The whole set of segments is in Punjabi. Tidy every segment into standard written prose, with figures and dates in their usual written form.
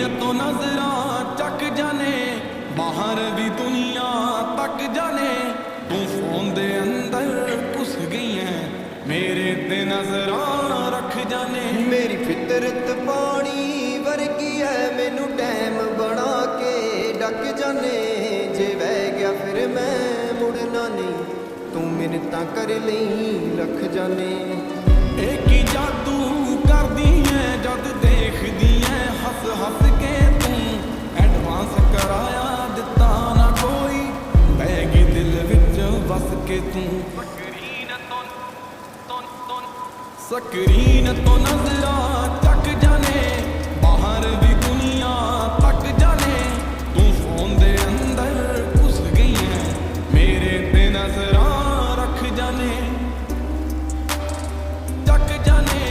तो नजरा चक जाने, बाहर भी दुनिया तक जाने, तू फोन दे अंदर घुस गई है, मेरे ते नजरा रख जाने। मेरी फितरत पानी वर्गी है, मैनू टैम बना के डक जाने, जे बह गया फिर मैं मुड़ना नहीं, तू मिन्नतां कर लई रख जाने। एक ही जादू कर दी है जद देख दी है, हस हस के तू एडवांस कराया दिता ना कोई, बैगी दिल विच वस के तू। स्क्रीन तो नजरा चक जाने, बाहर भी दुनिया तक जाने, तू फोन दे अंदर घुस गई है, मेरे ते नजरा रख जाने। चक जाने,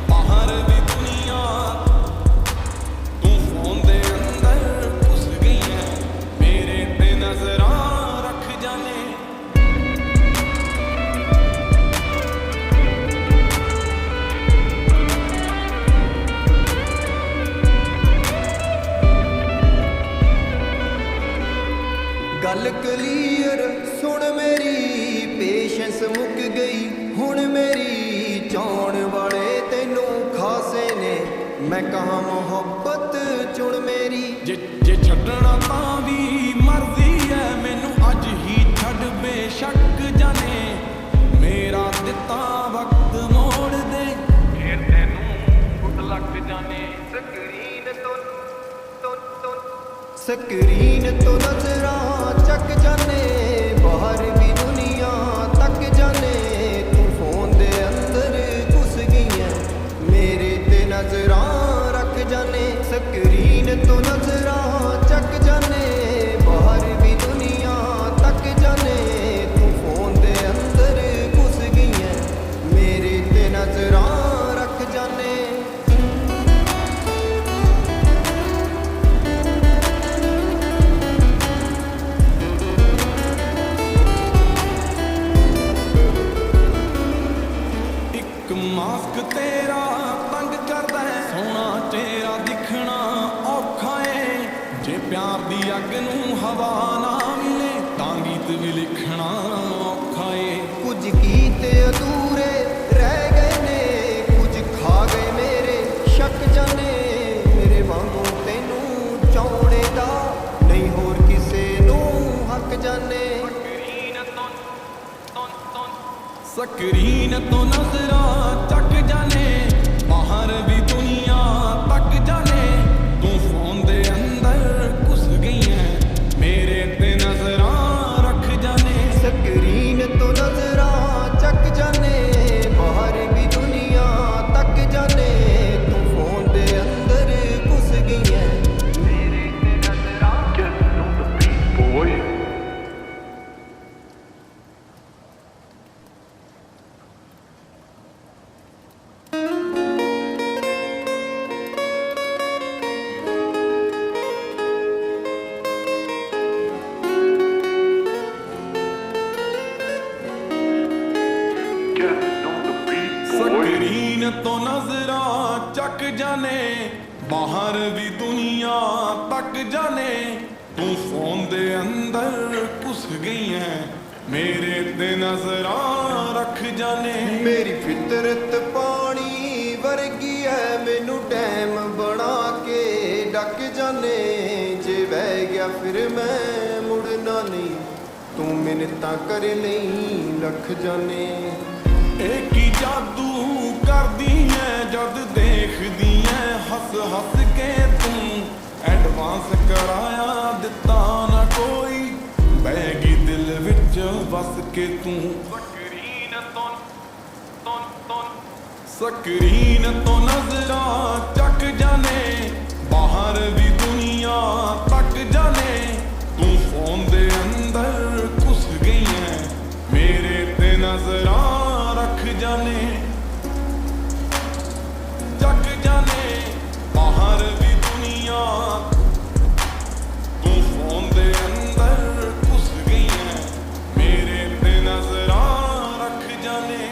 बाहर भी दुनिया, तू फोन दे अंदर घुस गई है, मेरे ते नजरा रख जाने। गल क्लीयर सुन मेरी, पेशेंस मुक गई हुण मेरी, चाउण वाले तेनू खासे ने, मैं कहाँ मोहब्बत चुन मेरी। जे छड्डना तां भी मर्जी है, मैनू अज ही छड्ड बेशक जाने, मेरा दिता वक्त मोड़ दे, फिर तैनू गुड लग जाने। स्क्रीन तो नजरा चक जाने, बाहर भी दुनिया तक जाने, तू फोन दे अंदर घुस गई है, मेरे ते नजरा रख जाने। स्क्रीन तो नजरा चक जाने, बाहर भी दुनिया तक जाने, तू फोन दे अंदर घुस गई है, मेरे ते नजरा रख जाने। मास्क तेरा तंग करदा है, सोना चेहरा दिखना औखा है, जे प्यार दी अग नूं हवा ना मिले, तां गीत भी लिखना औखा है। कुछ गीत अधूरे रह गए ने, कुछ खा गए मेरे शक जाने, मेरे वांगू तैनू चाउणे दा नहीं होर किसे नूं हक जाने। स्क्रीन तो नजरा चक जाने, बाहर भी दुनिया तक जाने, तू फोन दे अंदर घुस गई है, मेरे ते नजरा रख जाने। स्क्रीन तो नजरा चक जाने, बाहर भी दुनिया तक जाने, तू फोन दे अंदर घुस गई है, मेरे ते नजरा। Get on the beat, boy. Screen तो नजरा चक जाने, बाहर भी दुनिया तक जाने, तू फोन दे अंदर घुस गई है, मेरे ते नजरा रख जाने। मेरी फितरत पानी वर्गी है, मैनू टैम बना के डक जाने, जे बह गया फिर मैं मुड़ना नहीं, तू मिन्नतां कर लई रख जाने। एक ही जादू कर दी है जद देख दी है, हस हस के तू एडवांस कराया दिता ना कोई, बैगी दिल विच वस के तू। स्क्रीन तो नजरा चक जाने, बाहर भी दुनिया तक जाने, तू फोन दे अंदर घुस गई है, मेरे ते नजरा रख जाने। चक जाने, बाहर भी दुनिया, तू फोन दे अंदर घुस गई है, मेरे ते नजरा रख जाने।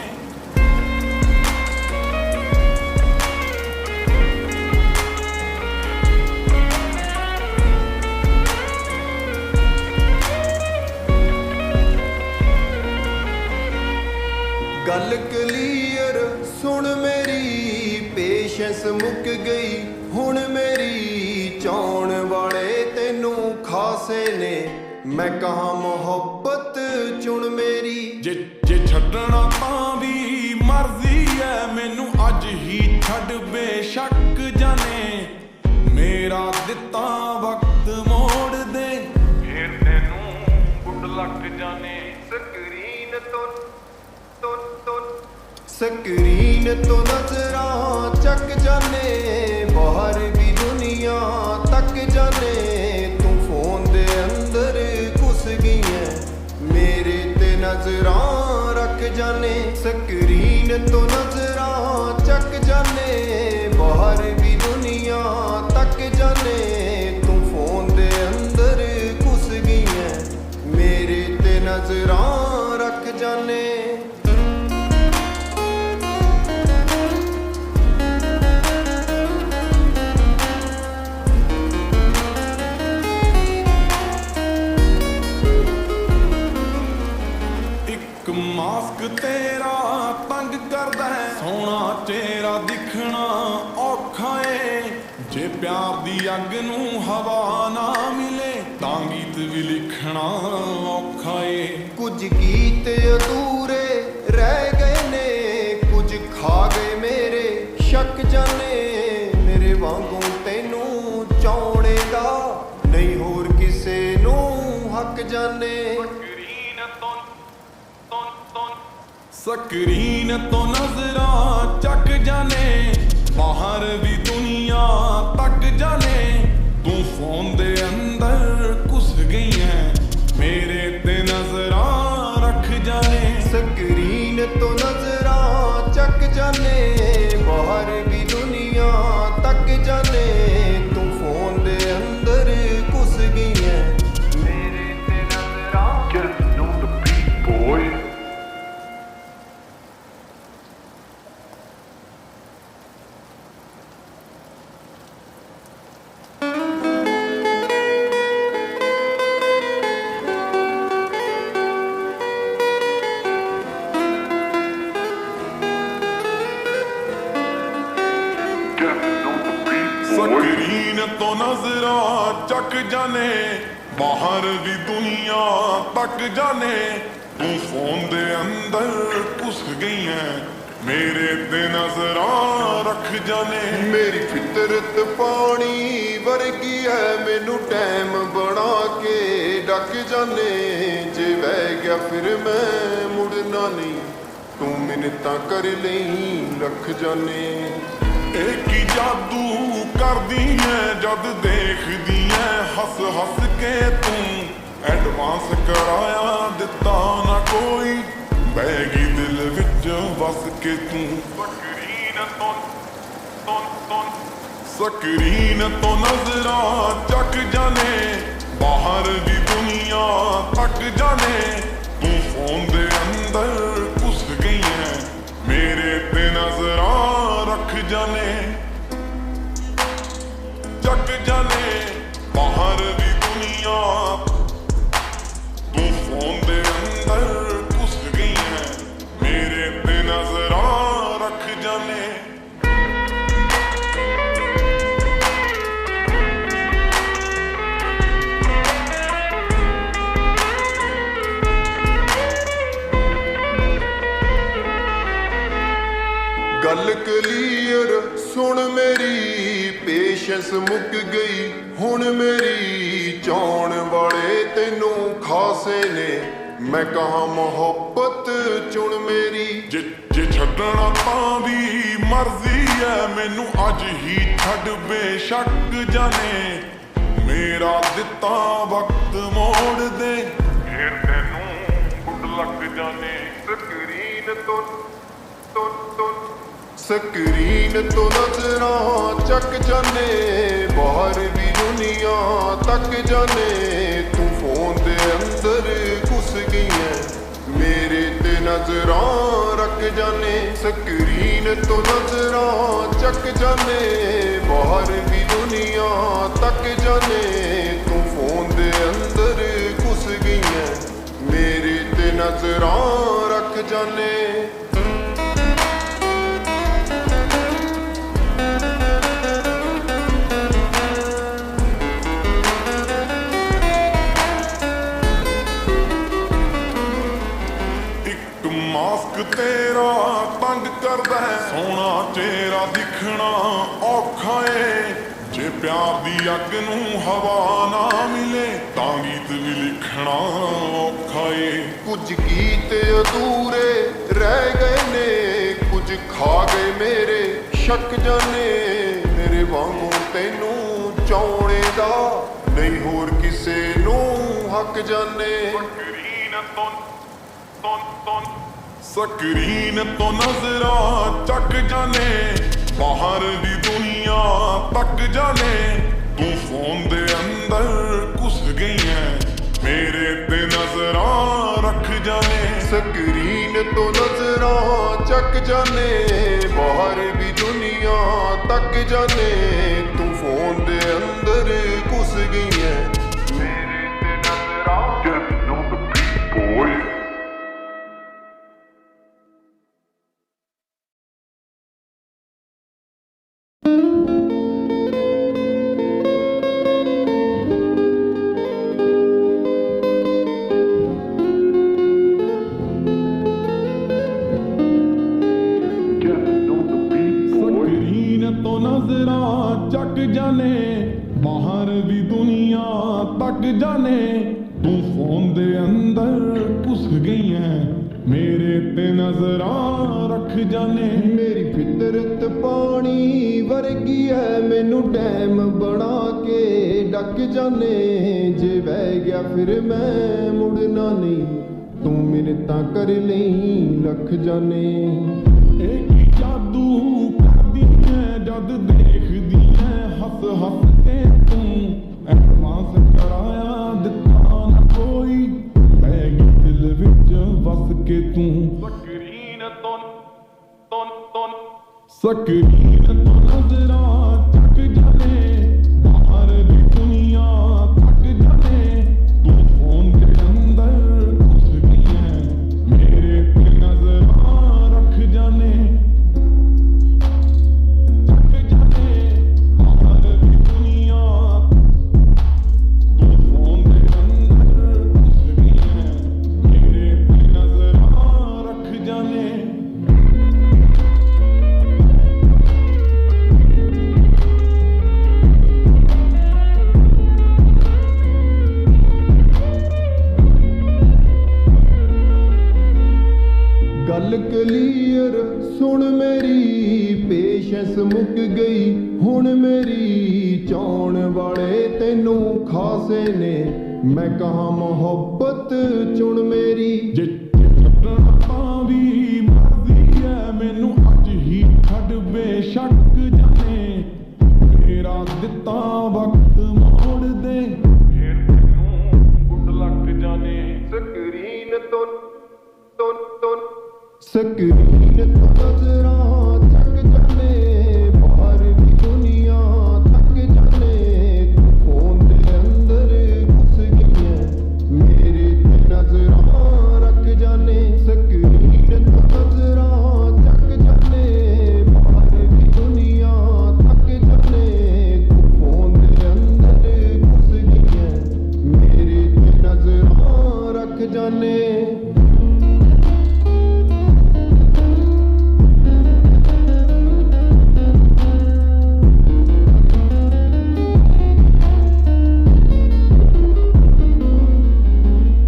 ਮੁੱਕ ਗਈ ਹੁਣ ਮੇਰੀ ਚਾਉਣ ਵਾਲੇ ਤੈਨੂੰ ਖਾਸੇ ਨੇ ਮੈਂ ਕਹਾਂ ਮੁਹੱਬਤ ਚੁਣ ਮੇਰੀ ਜੇ ਛੱਡਣਾ ਤਾਂ ਵੀ ਮਰਜ਼ੀ ਐ ਮੈਨੂੰ ਅੱਜ ਹੀ ਛੱਡ ਬੇਸ਼ੱਕ ਜਾਣੇ ਮੇਰਾ ਦਿੱਤਾ ਵਕਤ ਮੋੜ ਦੇ ਫੇਰ ਤੈਨੂੰ ਗੁੱਡ ਲੱਕ ਜਾਣੇ ਸਕਰੀਨ ਤੋਂ ਨਜ਼ਰਾਂ ਚੱਕ ਜਾਨੇ ਬਾਹਰ ਵੀ ਦੁਨੀਆ ਤੱਕ ਜਾਨੇ ਤੂੰ ਫੋਨ ਦੇ ਅੰਦਰ ਘੁਸ ਗਈ ਐ ਮੇਰੇ ਤੇ ਨਜ਼ਰਾਂ ਰੱਖ ਜਾਨੇ ਸਕਰੀਨ ਤੋਂ ਨਜ਼ਰਾਂ ਚੱਕ ਜਾਨੇ ਬਾਹਰ ਵੀ ਦੁਨੀਆ ਤੱਕ ਜਾਨੇ ਤੂੰ ਫੋਨ ਦੇ ਅੰਦਰ ਘੁਸ ਗਈ ਐ ਮੇਰੇ ਤੇ ਨਜ਼ਰਾਂ ਰੱਖ ਜਾਨੇ ਮਾਸਕ ਤੇਰਾ ਤੰਗ ਕਰਦਾ ਹੈ ਸੋਹਣਾ ਚਿਹਰਾ ਦਿਖਣਾ ਔਖਾ ਏ ਜੇ ਪਿਆਰ ਦੀ ਅੱਗ ਨੂੰ ਹਵਾ ਨਾ ਮਿਲੇ ਤਾਂ ਗੀਤ ਵੀ ਲਿਖਣਾ ਔਖਾ ਏ ਕੁਝ ਗੀਤ ਅਧੂਰੇ ਰਹਿ ਗਏ ਨੇ ਕੁਝ ਖਾ ਗਏ ਮੇਰੇ ਸ਼ੱਕ ਜਾਨੇ ਮੇਰੇ ਵਾਂਗੂ ਤੈਨੂੰ ਚਾਉਣੇਗਾ ਨਹੀਂ ਹੋਰ ਕਿਸੇ ਨੂੰ ਹੱਕ ਜਾਨੇ ਸਕਰੀਨ ਤੋਂ ਨਜ਼ਰਾਂ ਚੱਕ ਜਾਨੇ ਬਾਹਰ ਵੀ ਦੁਨੀਆ ਤੱਕ ਜਾਨੇ ਤੂੰ ਫੋਨ ਦੇ ਅੰਦਰ ਘੁਸ ਗਈ ਹੈ ਮੇਰੇ ਤੇ ਨਜ਼ਰਾਂ ਰੱਖ ਜਾਨੇ ਸਕਰੀਨ ਤੋਂ ਨਜ਼ਰਾਂ ਚੱਕ ਜਾਨੇ ਬਾਹਰ ਵੀ ਦੁਨੀਆ ਤੱਕ ਜਾਨੇ ਤੂੰ ਫੋਨ ਦੇ ਅੰਦਰ ਘੁਸ ਗਈ ਹੈ ਮੇਰੇ ਤੇ ਨਜ਼ਰਾਂ Get on the beat, boy. Screen ਤੋਂ ਨਜ਼ਰਾਂ ਚੱਕ ਜਾਨੇ ਬਾਹਰ ਵੀ ਦੁਨੀਆ ਤੱਕ ਜਾਨੇ ਤੂੰ ਫੋਨ ਦੇ ਅੰਦਰ ਘੁਸ ਗਈ ਐ ਮੇਰੇ ਤੇ ਨਜ਼ਰਾਂ ਰੱਖ ਜਾਨੇ ਮੇਰੀ ਫਿਤਰਤ ਪਾਣੀ ਵਰਗੀ ਹੈ ਮੈਨੂੰ ਟਾਈਮ ਬਣਾ ਕੇ ਡੱਕ ਜਾਨੇ ਜੇ ਵਹਿ ਗਿਆ ਫਿਰ ਮੈਂ ਮੁੜਨਾ ਨਹੀਂ ਤੂੰ ਮਿੰਨਤਾਂ ਕਰ ਲਈ ਰੱਖ ਜਾਨੇ ਇਹ ਕੀ ਜਾਦੂ ਕਰਦੀ ਐ ਜਦ ਦੇਖਦੀ ਐ ਹੱਸ ਹੱਸ ਕੇ ਤੂੰ ਐਡਵਾਂਸ ਕਰਾਇਆ ਦਿੱਤਾ ਨਾ ਕੋਈ ਬਹਿ ਗਈ ਦਿਲ ਵਿੱਚ ਵਸ ਕੇ ਤੂੰ ਸਕਰੀਨ ਤੋਂ ਨਜ਼ਰਾਂ ਚੱਕ ਜਾਨੇ ਬਾਹਰ ਵੀ ਦੁਨੀਆ ਤੱਕ ਜਾਨੇ ਤੂੰ ਫੋਨ ਦੇ ਅੰਦਰ ਘੁਸ ਗਈ ਐ ਮੇਰੇ ਤੇ ਨਜ਼ਰਾਂ ਰੱਖ ਜਾਨੇ ਚੱਕ ਜਾਨੇ ਬਾਹਰ ਵੀ ਦੁਨੀਆ ਤੂੰ ਫੋਨ ਦੇ ਅੰਦਰ ਘੁਸ ਗਈ ਹੈ ਮੇਰੇ ਤੇ ਨਜ਼ਰਾਂ ਰੱਖ ਜਾਨੇ ਗੱਲ ਕਲੀਅਰ ਸੁਣ ਮੇਰੀ ਪੇਸ਼ੈਂਸ ਮੁੱਕ ਗਈ ਹੁਣ ਮੇਰੀ ਚਾਉਣ ਵਾਲੇ ਤੈਨੂੰ ਖਾਸੇ ਨੇ ਮੈਂ ਕਹਾਂ ਮੁਹੱਬਤ ਚੁਣ ਮੇਰੀ ਜੇ ਛੱਡਣਾ ਤਾਂ ਵੀ ਮਰਜ਼ੀ ਐ ਮੈਨੂੰ ਅੱਜ ਹੀ ਛੱਡ ਬੇਸ਼ੱਕ ਜਾਨੇ ਮੇਰਾ ਦਿੱਤਾ ਵਕਤ ਮੋੜ ਦੇ ਫੇਰ ਤੈਨੂੰ ਗੁੱਡ ਲੱਕ ਜਾਨੇ ਸਕਰੀਨ ਤੋਂ ਨਜ਼ਰਾਂ ਚੱਕ ਜਾਨੇ ਬਾਹਰ ਵੀ ਦੁਨੀਆ ਤੱਕ ਜਾਨੇ ਤੂੰ ਫੋਨ ਦੇ ਅੰਦਰ ਘੁਸ ਗਈ ਐ ਮੇਰੇ ਤੇ ਨਜ਼ਰਾਂ ਰੱਖ ਜਾਨੇ ਸਕਰੀਨ ਤੋਂ ਨਜ਼ਰਾਂ ਚੱਕ ਜਾਨੇ ਬਾਹਰ ਵੀ ਦੁਨੀਆ ਤੱਕ ਜਾਨੇ ਤੂੰ ਫੋਨ ਦੇ ਅੰਦਰ ਘੁਸ ਗਈ ਐ ਮੇਰੇ ਤੇ ਨਜ਼ਰਾਂ ਰੱਖ ਜਾਨੇ ਤੰਗ ਕਰਦਾ ਹੈ ਸੋਹਣਾ ਚਿਹਰਾ ਦਿਖਣਾ ਔਖਾ ਏ ਜੇ ਪਿਆਰ ਦੀ ਅੱਗ ਨੂੰ ਹਵਾ ਨਾ ਮਿਲੇ ਤਾਂ ਗੀਤ ਵੀ ਲਿਖਣਾ ਔਖਾ ਏ ਕੁਝ ਗੀਤ ਅਧੂਰੇ ਰਹਿ ਗਏ ਨੇ ਕੁਝ ਖਾ ਗਏ ਮੇਰੇ ਸ਼ੱਕ ਜਾਣੇ ਮੇਰੇ ਵਾਂਗੂ ਤੈਨੂੰ ਚਾਉਣੇ ਦਾ ਨਹੀਂ ਹੋਰ ਕਿਸੇ ਨੂੰ ਹੱਕ ਜਾਣੇ ਸਕਰੀਨ ਤੋਂ ਨਜ਼ਰਾਂ ਚੱਕ ਜਾਣੇ ਬਾਹਰ ਦੀ ਦੁਨੀਆ ਤੱਕ ਜਾਣੇ ਤੂੰ ਫੋਨ ਦੇ ਅੰਦਰ ਘੁਸ ਗਈ ਐ ਮੇਰੇ ਤੇ ਨਜ਼ਰਾਂ ਰੱਖ ਜਾਣੇ ਸਕਰੀਨ ਤੋਂ ਨਜ਼ਰਾਂ ਚੱਕ ਜਾਣੇ ਬਾਹਰ ਵੀ ਦੁਨੀਆ ਤੱਕ ਜਾਣੇ ਤੂੰ ਫੋਨ ਦੇ ਅੰਦਰ ਘੁਸ ਗਈ ਐ ਮੇਰੇ ਤੇ ਨਜ਼ਰਾਂ Getting on the beat, boy. Getting on the beat, boy. Screen ਤੋਂ ਨਜ਼ਰਾਂ ਚੱਕ ਜਾਣੇ ਬਾਹਰ ਵੀ ਦੁਨੀਆ ਤੱਕ ਜਾਣੇ ਤੂੰ ਫੋਨ ਦੇ ਅੰਦਰ ਘੁਸ ਗਈ ਐ ਮੇਰੇ ਤੇ ਨਜ਼ਰਾਂ ਰੱਖ ਜਾਣੇ ਮੇਰੀ ਫਿਤਰਤ ਪਾਣੀ ਵਰਗੀ ਐ ਮੈਨੂੰ ਡੈਮ ਬਣਾ ਕੇ ਡੱਕ ਜਾਣੇ ਜੇ ਵਹਿ ਗਿਆ ਫਿਰ ਮੈਂ ਮੁੜਨਾ ਨਹੀਂ ਤੂੰ ਮਿੰਨਤਾਂ ਕਰ ਲਈ ਲੱਖ ਜਾਣੇ ਇਹ ਕੀ ਜਾਦੂ ਕਰਦੀ ਐ ਜਦ ਦੇਖਦੀ ਐ ਹੱਸ ਹੱਸ ਕੇ ਤੂੰ ਐਡਵਾਂਸ ਕਰਾਇਆ ਦਿੱਤਾ ਨਾ ਕੋਈ ਪੈ ਗਈ ਦਿਲ ਵਿੱਚ ਵਸ ਕੇ ਤੂੰ ਸਕਰੀਨ ਤੋਂ ਨਜ਼ਰਾਂ ਚੱਕ ਜਾਣੇ ਬਾਹਰ ਦੀ ਦੁਨੀਆ ਤੱਕ ਜਾਣੇ ਤੂੰ ਫੋਨ ਦੇ ਅੰਦਰ ਘੁਸ ਗਈ ਐ ਮੇਰੇ ਤੇ ਨਜ਼ਰਾਂ ਰੱਖ ਜਾਣੇ ਚੱਕ ਜਾਣੇ ਬਾਹਰ ਦੀ ਦੁਨੀਆ ਤੂੰ ਫੋਨ ਦੇ ਅੰਦਰ ਘੁਸ ਗਈ ਐ ਮੇਰੇ ਤੇ ਨਜ਼ਰਾਂ ਰੱਖ ਜਾਣੇ ਗੱਲ ਕਲੀਅਰ ਸੁਣ ਮੇਰੀ ਪੇਸ਼ੈਂਸ ਮੁੱਕ ਗਈ ਹੁਣ ਮੇਰੀ ਚਾਉਣ ਵਾਲੇ ਤੈਨੂੰ ਖਾਸੇ ਨੇ ਮੈਂ ਕਹਾਂ ਮੁਹੱਬਤ ਚੁਣ ਮੇਰੀ ਜੇ ਛੱਡਣਾ ਤਾਂ ਵੀ ਮਰਜ਼ੀ ਐ ਮੈਨੂੰ ਅੱਜ ਹੀ ਛੱਡ ਬੇਸ਼ੱਕ ਜਾਣੇ ਤੇਰਾ ਦਿੱਤਾ ਵਕਤ ਮੋੜ ਦੇ ਫੇਰ ਤੈਨੂੰ ਗੁੱਡ ਲੱਕ ਜਾਣੇ ਸਕਰੀਨ ਤੋਂ ਸਕਰੀਨ ਤੋਂ ਨਜ਼ਰਾਂ ਚੱਕ ਜਾਣੇ ਬਾਹਰ ਵੀ ਦੁਨੀਆ ਤੱਕ ਜਾਣੇ ਤੂੰ ਫੋਨ ਦੇ ਅੰਦਰ ਘੁਸ ਗਈ ਐ ਮੇਰੇ ਤੇ ਨਜ਼ਰਾਂ ਰੱਖ ਜਾਣੇ ਸਕਰੀਨ ਤੋਂ ਨਜ਼ਰਾਂ ਚੱਕ ਜਾਣੇ ਬਾਹਰ ਵੀ ਦੁਨੀਆ ਤੱਕ ਜਾਣੇ ਤੂੰ ਫੋਨ ਦੇ ਅੰਦਰ ਘੁਸ ਗਈ ਐ ਮੇਰੇ ਤੇ ਨਜ਼ਰਾਂ ਰੱਖ ਜਾਣੇ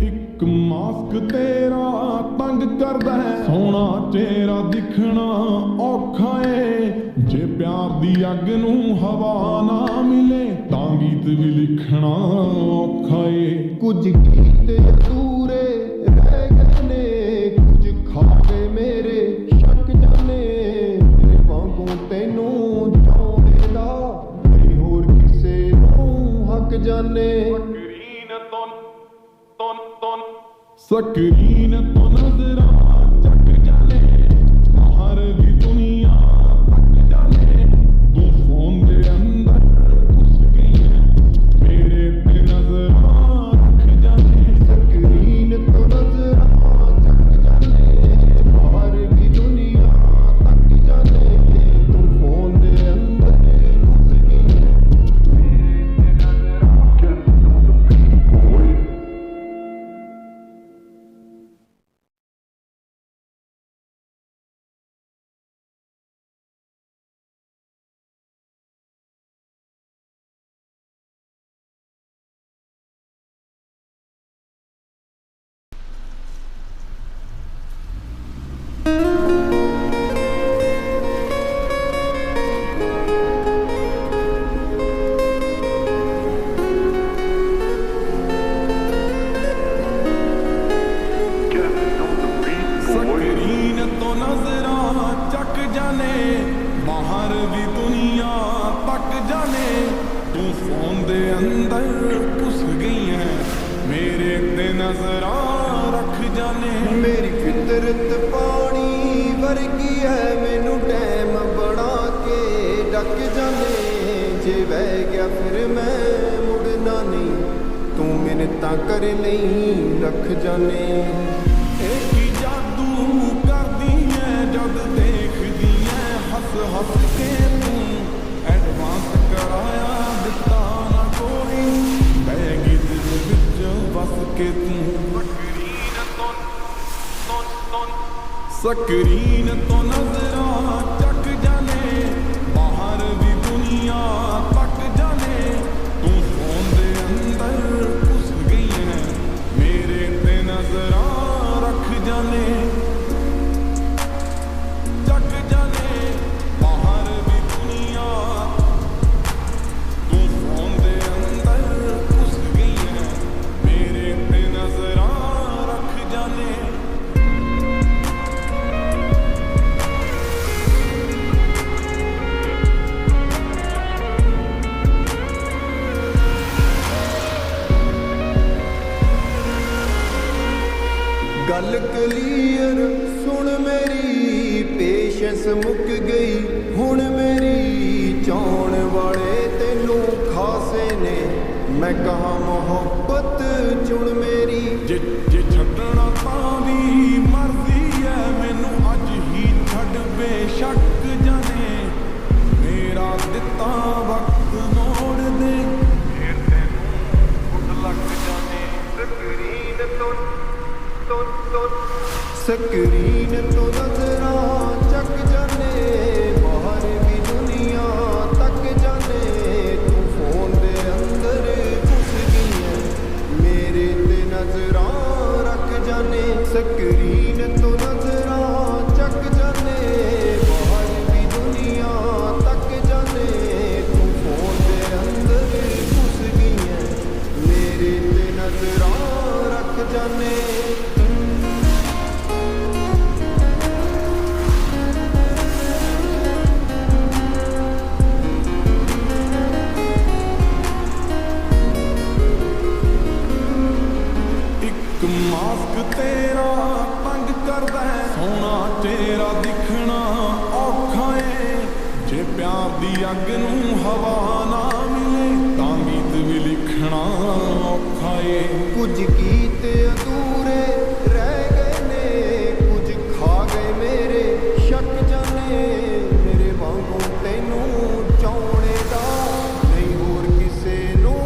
ਇੱਕ ਮਾਸਕ ਤੇਰਾ ਤੰਗ ਕਰਦਾ ਹੈ ਸੋਹਣਾ ਚਿਹਰਾ ਦਿਖਣਾ ਔਖਾ ਏ ਜੇ ਪਿਆਰ ਦੀ ਅੱਗ ਨੂੰ ਹਵਾ ਨਾ ਮਿਲੇ ਤਾਂ ਗੀਤ ਵੀ ਲਿਖਣਾ ਔਖਾ ਏ ਕੁਝ ਗੀਤ ਅਧੂਰੇ ਰਹਿ ਗਏ ਨੇ ਕੁਝ ਖਾ ਗਏ ਮੇਰੇ ਸ਼ੱਕ ਜਾਣੇ ਤੇਰੇ ਵਾਂਗੂ ਤੈਨੂੰ ਚਾਹੁੰਦੇ ਦਾ ਨਹੀਂ ਹੋਰ ਕਿਸੇ ਨੂੰ ਹੱਕ ਜਾਣੇ ਸਕਰੀਨ ਤੋਂ ਨਜ਼ਰਾਂ ਚੱਕ ਜਾਣੇ ਬਾਹਰ ਦੀ ਦੁਨੀਆ ਤੱਕ ਜਾਣੇ ਤੂੰ ਫੋਨ ਦੇ ਅੰਦਰ ਘੁਸ ਗਈ ਐ ਮੇਰੇ ਤੇ ਨਜ਼ਰਾਂ ਰੱਖ ਜਾਣੇ ਸਕਰੀਨ ਤੋਂ ਨਜ਼ਰਾਂ ਚੱਕ ਜਾਣੇ ਬਾਹਰ ਦੀ ਦੁਨੀਆ ਤੱਕ ਜਾਣੇ ਤੂੰ ਫੋਨ ਦੇ ਅੰਦਰ ਘੁਸ ਗਈ ਐ ਮੇਰੇ ਤੇ ਨਜ਼ਰਾਂ Getting on the beat, boy. ਦੇ ਅੰਦਰ ਘੁਸ ਗਈਆਂ ਮੇਰੇ ਤੇ ਨਜ਼ਰਾਂ ਰੱਖ ਜਾਣੇ ਮੇਰੀ ਫਿਤਰਤ ਪਾਣੀ ਵਰਗੀ ਹੈ ਮੈਨੂੰ ਟਾਈਮ ਬਣਾ ਕੇ ਡੱਕ ਜਾਣੇ ਜੇ ਵਹਿ ਗਿਆ ਫਿਰ ਮੈਂ ਮੁੜਨਾ ਨਹੀਂ ਤੂੰ ਮਿੰਨਤਾਂ ਕਰ ਲਈ ਰੱਖ ਜਾਣੇ ਇਹ ਕੀ ਜਾਦੂ ਕਰਦੀ ਐ ਜਦ ਦੇਖਦੀ ਐ ਹੱਸ ਹੱਸ ਕੇ ਤੂੰ ਐਡਵਾਂਸ ਕਰਾਇਆ ਦਿੱਤਾ ਨਾ ਕੋਈ ਬਹਿ ਗਈ ਦਿਲ ਵਿੱਚ ਵਸ ਕੇ ਤੂੰ ਸਕਰੀਨ ਤੋਂ ਨਜ਼ਰਾਂ ਚੱਕ ਜਾਣੇ ਬਾਹਰ ਦੀ ਦੁਨੀਆ ਤੱਕ ਜਾਣੇ ਤੂੰ ਫੋਨ ਦੇ ਅੰਦਰ ਘੁਸ ਗਈ ਹੈ ਮੇਰੇ ਤੇ ਨਜ਼ਰਾਂ ਰੱਖ ਜਾਣੇ ਚੱਕ ਜਾਣੇ ਬਾਹਰ ਦੀ ਦੁਨੀਆ ਤੂੰ ਫੋਨ ਦੇ ਅੰਦਰ ਘੁਸ ਗਈ ਹੈ ਮੇਰੇ ਤੇ ਨਜ਼ਰਾਂ ਰੱਖ ਜਾਣੇ ਗੱਲ ਕਲੀਅਰ ਸੁਣ ਮੇਰੀ ਪੇਸ਼ੈਂਸ ਮੁੱਕ ਗਈ ਹੁਣ ਮੇਰੀ ਚਾਉਣ ਵਾਲੇ ਤੈਨੂੰ ਖਾਸੇ ਨੇ ਮੈਂ ਕਹਾਂ ਮੁਹੱਬਤ ਚੁਣ ਮੇਰੀ ਜੇ ਛੱਡਣਾ ਤਾਂ ਵੀ ਮਰਜ਼ੀ ਐ ਮੈਨੂੰ ਅੱਜ ਹੀ ਛੱਡ ਬੇਸ਼ੱਕ ਜਾਣੇ ਮੇਰਾ ਦਿੱਤਾ ਵਕਤ ਮੋੜ ਦੇ ਫੇਰ ਤੈਨੂੰ ਉੱਡ ਲੱਗ ਜਾਣੇ ਸਕਰੀਨ ਤੋਂ ਨਜ਼ਰਾਂ ਚੱਕ ਜਾਣੇ ਬਾਹਰ ਵੀ ਦੁਨੀਆ ਤੱਕ ਜਾਣੇ ਤੂੰ ਫੋਨ ਦੇ ਅੰਦਰ ਘੁਸ ਗਈ ਹੈ ਮੇਰੇ ਤੇ ਨਜ਼ਰਾਂ ਰੱਖ ਜਾਣੇ ਸਕਰੀਨ ਤੋਂ ਨਜ਼ਰਾਂ ਚੱਕ ਜਾਣੇ ਬਾਹਰ ਵੀ ਦੁਨੀਆ ਤੱਕ ਜਾਣੇ ਤੂੰ ਫੋਨ ਦੇ ਅੰਦਰ ਘੁਸ ਗਈ ਹੈ ਮੇਰੇ ਤੇ ਨਜ਼ਰਾਂ ਰੱਖ ਜਾਣੇ ਇੱਕ ਮਾਸਕ ਤੇਰਾ ਤੰਗ ਕਰਦਾ ਹੈ, ਸੋਹਣਾ ਤੇਰਾ ਦਿਖਣਾ ਔਖਾ ਏ ਜੇ ਪਿਆਰ ਦੀ ਅੱਗ ਨੂੰ ਹਵਾ ਨਾ ਮਿਲੇ ਤਾਂ ਗੀਤ ਵੀ ਲਿਖਣਾ ਔਖਾ ਏ ਕੁਝ ਗੀਤ ਅਧੂਰੇ ਰਹਿ ਗਏ ਨੇ ਕੁਝ ਖਾ ਗਏ ਮੇਰੇ ਸ਼ੱਕ ਜਾਣੇ ਮੇਰੇ ਵਾਂਗੂ ਤੈਨੂੰ ਚਾਉਣੇ ਦਾ ਨਹੀਂ ਹੋਰ ਕਿਸੇ ਨੂੰ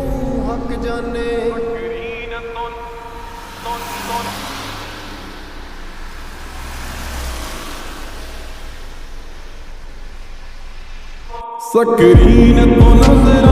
ਹੱਕ ਜਾਣੇ ਸਕਰੀਨ ਤੋਂ ਨਜ਼ਰਾਂ